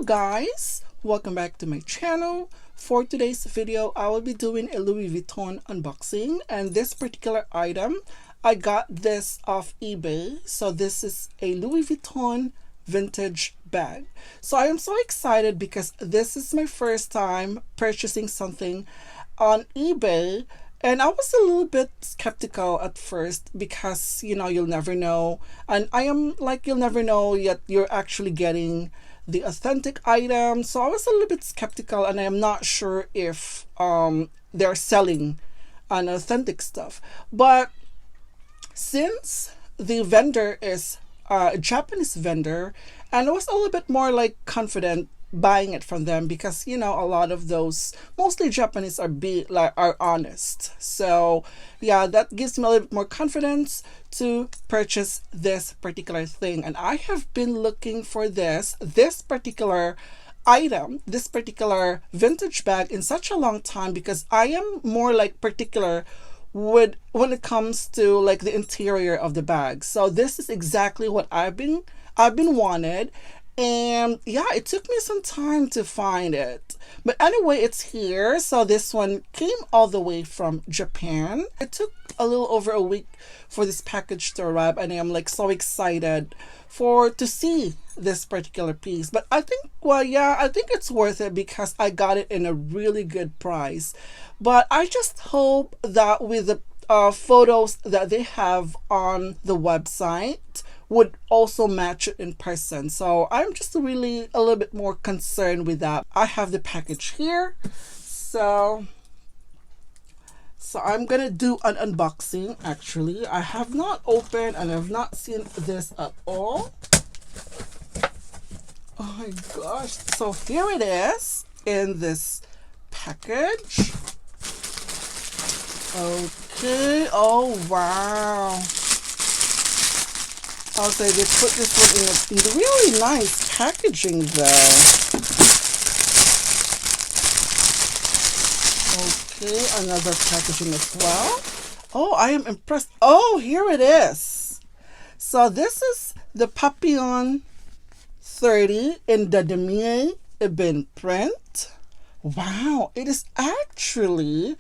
guys, welcome back to my channel. For today's video, I will be doing a Louis Vuitton unboxing, and this particular item, I got this off eBay. So this is a Louis Vuitton vintage bag. So I am so excited because this is my first time purchasing something on eBay. And I was a little bit skeptical at first because, you'll never know. And I am like, you'll never know yet you're actually getting the authentic item. So I was a little bit skeptical, and I am not sure if they're selling an authentic stuff. But since the vendor is a Japanese vendor, and I was a little bit more like confident buying it from them because a lot of those mostly Japanese are honest. So yeah, that gives me a little bit more confidence to purchase this particular thing. And I have been looking for this particular item, this particular vintage bag in such a long time because I am more like particular with when it comes to like the interior of the bag. So this is exactly what I've been wanted. And yeah, it took me some time to find it, but anyway, it's here. So this one came all the way from Japan. It took a little over a week for this package to arrive, and I'm like so excited to see this particular piece. But I think it's worth it because I got it in a really good price. But I just hope that with the photos that they have on the website would also match it in person. So I'm just really a little bit more concerned with that. I have the package here. So I'm gonna do an unboxing. Actually, I have not opened and I've not seen this at all. Oh my gosh. So here it is in this package. Okay. Oh wow. I'll say they put this one in a really nice packaging though. Okay, another packaging as well. Oh, I am impressed. Oh, here it is. So this is the Papillon 30 in the damier ebene print. Wow, it is actually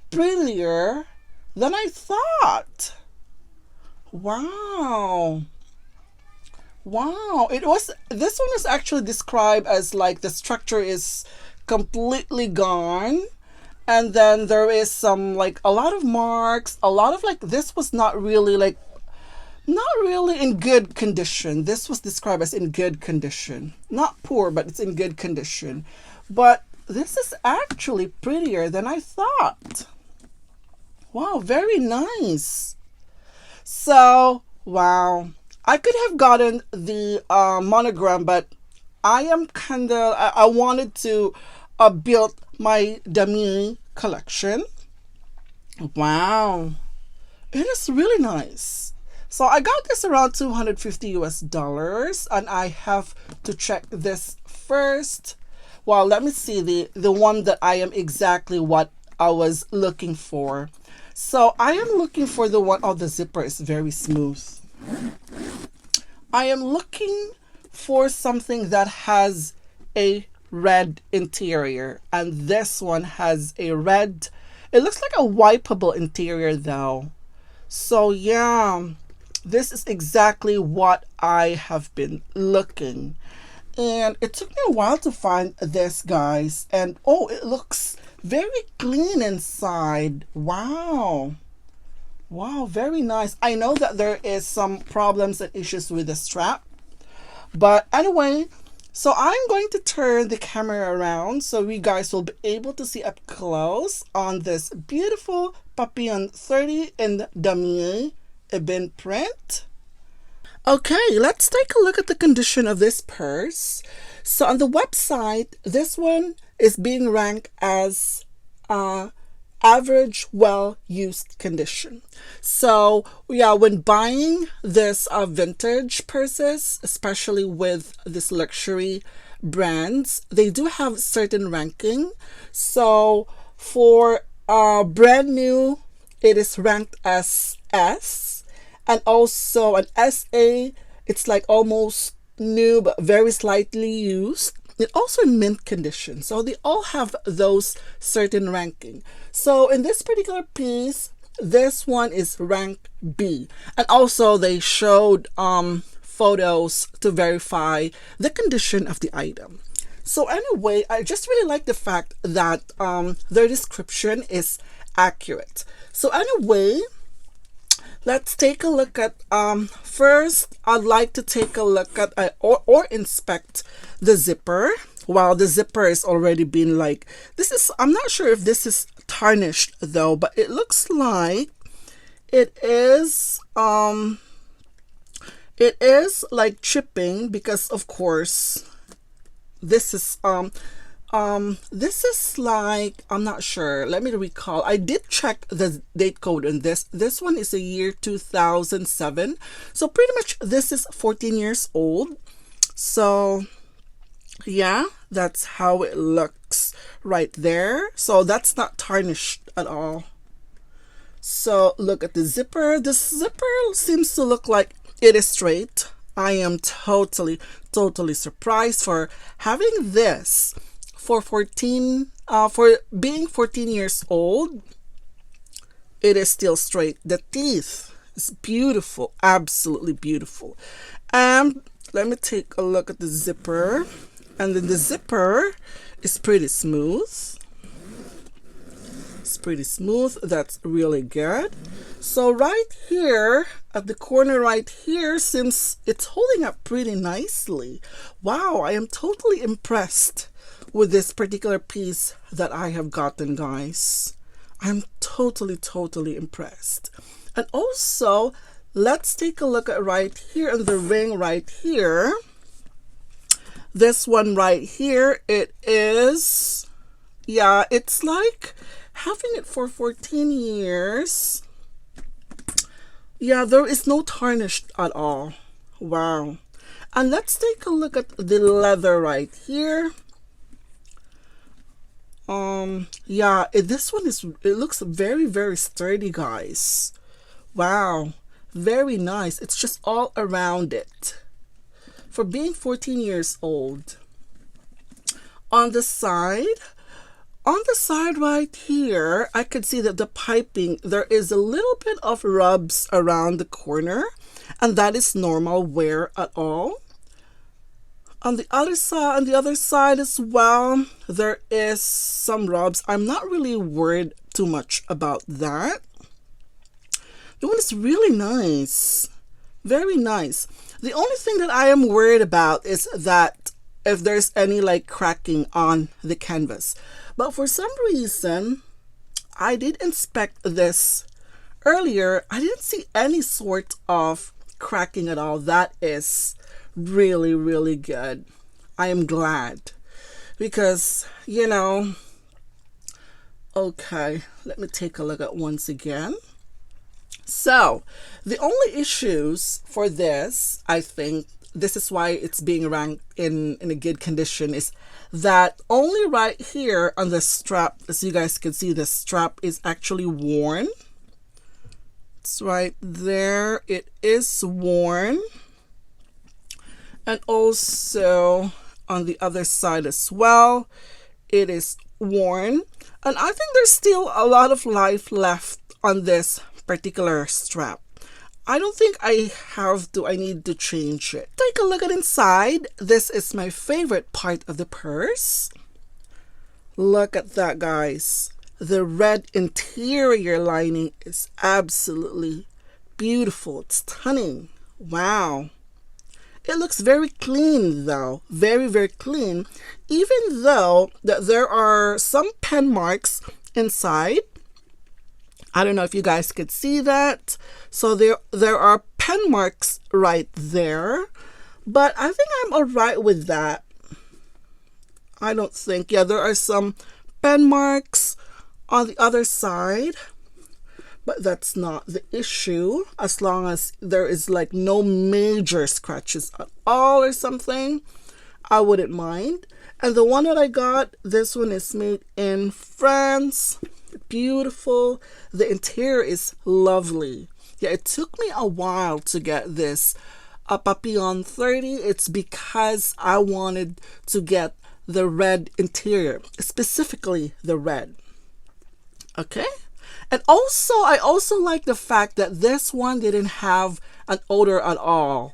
prettier than I thought. Wow. This one is actually described as like the structure is completely gone, and then there is some like a lot of marks, a lot of like this was not really in good condition. This was described as in good condition, not poor, but it's in good condition. But this is actually prettier than I thought. Wow, very nice. So wow, I could have gotten the monogram, but I wanted to build my damier collection. Wow, it is really nice. So I got this around $250 and I have to check this first. Well, let me see the one that I am exactly what I was looking for. So I am looking for the one. Oh, the zipper is very smooth. I am looking for something that has a red interior, and this one has a red. It looks like a wipeable interior though. So yeah, this is exactly what I have been looking. And it took me a while to find this, guys. And oh, it looks very clean inside. Wow, very nice. I know that there is some problems and issues with the strap, but anyway, so I'm going to turn the camera around so you guys will be able to see up close on this beautiful Papillon 30 in damier ebene print. Okay, let's take a look at the condition of this purse. So on the website, this one is being ranked as average well-used condition. So yeah, when buying this vintage purses, especially with this luxury brands, they do have certain ranking. So for brand new, it is ranked as S, and also an SA, it's like almost new but very slightly used. and also in mint condition. So they all have those certain ranking. So in this particular piece, this one is rank B. And also they showed photos to verify the condition of the item. So anyway, I just really like the fact that their description is accurate. So anyway, let's take a look at, first, I'd like to take a look at or inspect the zipper. Wow, the zipper is already been like, this is, I'm not sure if this is tarnished though, but it looks like it is like chipping, because of course this is like, I'm not sure, let me recall. I did check the date code on this. This one is a year 2007, so pretty much this is 14 years old. So yeah, that's how it looks right there. So that's not tarnished at all. So look at the zipper. The zipper seems to look like it is straight. I am totally surprised for having this for being 14 years old. It is still straight. The teeth is beautiful, absolutely beautiful. And let me take a look at the zipper. And then the zipper is pretty smooth. It's pretty smooth. That's really good. So right here at the corner right here, seems it's holding up pretty nicely. Wow, I am totally impressed with this particular piece that I have gotten, guys. I'm totally impressed. And also, let's take a look at right here on the ring right here. This one right here, it is, yeah, it's like having it for 14 years. Yeah, there is no tarnish at all. Wow. And let's take a look at the leather right here. Yeah, this one is, it looks very sturdy, guys. Wow, very nice. It's just all around it for being 14 years old. On the side right here, I could see that the piping, there is a little bit of rubs around the corner, and that is normal wear at all. On the other side as well, there is some rubs. I'm not really worried too much about that. The one is really nice, very nice. The only thing that I am worried about is that if there's any like cracking on the canvas. But for some reason, I did inspect this earlier. I didn't see any sort of cracking at all. That is really good. I am glad, because, you know, okay, let me take a look at once again. So the only issues for this, I think this is why it's being ranked in a good condition, is that only right here on the strap, as you guys can see, the strap is actually worn. It's right there, it is worn. And also on the other side as well, it is worn. And I think there's still a lot of life left on this particular strap. I don't think I need to change it. Take a look at inside. This is my favorite part of the purse. Look at that, guys. The red interior lining is absolutely beautiful. It's stunning. Wow. It looks very clean though, very clean, even though that there are some pen marks inside. I don't know if you guys could see that. So there are pen marks right there, but I think I'm all right with that. I don't think, yeah, there are some pen marks on the other side, but that's not the issue, as long as there is like no major scratches at all or something. I wouldn't mind. And the one that I got, this one is made in France. Beautiful. The interior is lovely. Yeah, it took me a while to get this a Papillon 30. It's because I wanted to get the red interior, specifically the red. Okay. And also, I also like the fact that this one didn't have an odor at all.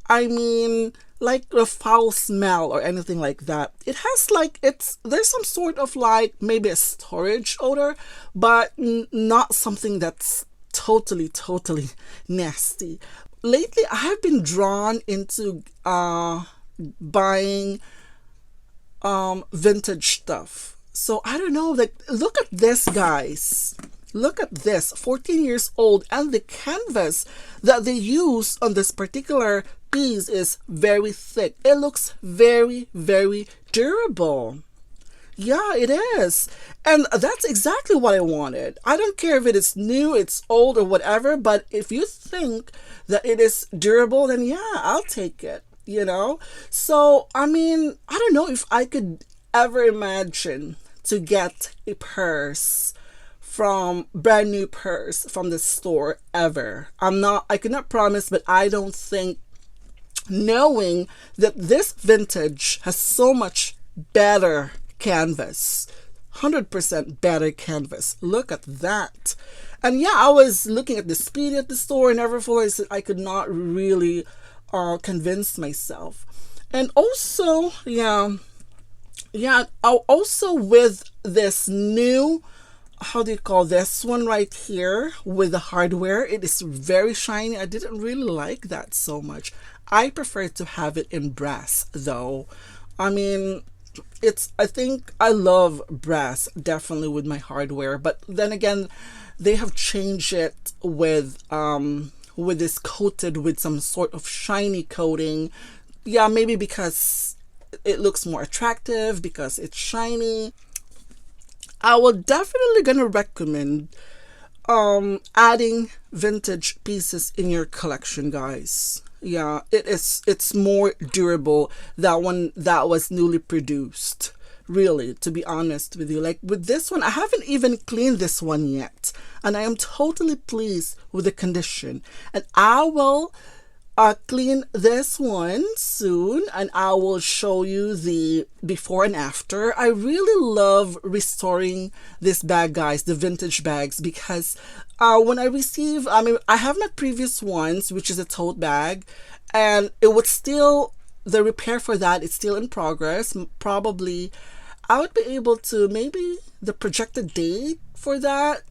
I mean, like a foul smell or anything like that. It has like, there's some sort of like maybe a storage odor, but not something that's totally nasty. Lately, I have been drawn into buying vintage stuff. So I don't know, like, look at this, guys. Look at this, 14 years old, and the canvas that they use on this particular piece is very thick. It looks very durable. Yeah, it is. And that's exactly what I wanted. I don't care if it is new, it's old, or whatever, but if you think that it is durable, then yeah, I'll take it, you know? So, I mean, I don't know if I could ever imagine to get a purse brand new purse from the store ever. I could not promise, but I don't think, knowing that this vintage has so much better canvas, 100% better canvas. Look at that. And yeah, I was looking at the speed at the store and everything. I could not really convince myself. And also, also with this new, how do you call this one right here with the hardware, it is very shiny. I didn't really like that so much. I prefer to have it in brass though. I mean, I think I love brass definitely with my hardware, but then again, they have changed it with this coated with some sort of shiny coating. Yeah, maybe because it looks more attractive because it's shiny. I will definitely gonna recommend adding vintage pieces in your collection, guys. Yeah, it's more durable than one that was newly produced. Really, to be honest with you. Like with this one, I haven't even cleaned this one yet. And I am totally pleased with the condition. And I will clean this one soon, and I will show you the before and after. I really love restoring this bag, guys, the vintage bags, because when I receive, I mean, I have my previous ones, which is a tote bag, and it would still, the repair for that is still in progress. Probably I would be able to, maybe the projected date for that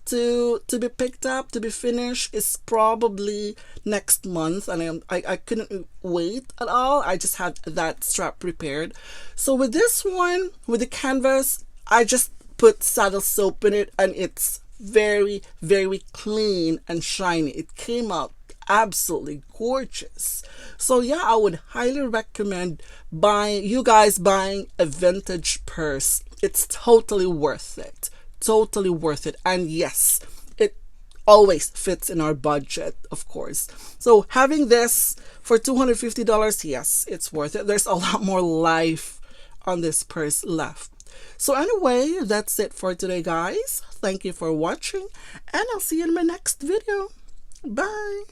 to be picked up, to be finished, is probably next month, and I couldn't wait at all. I just had that strap repaired. So with this one, with the canvas, I just put saddle soap in it, and it's very clean and shiny. It came out absolutely gorgeous. So yeah, I would highly recommend you guys buying a vintage purse. It's totally worth it. Totally worth it. And yes, it always fits in our budget, of course. So having this for $250, yes, it's worth it. There's a lot more life on this purse left. So anyway, that's it for today, guys. Thank you for watching, and I'll see you in my next video. Bye.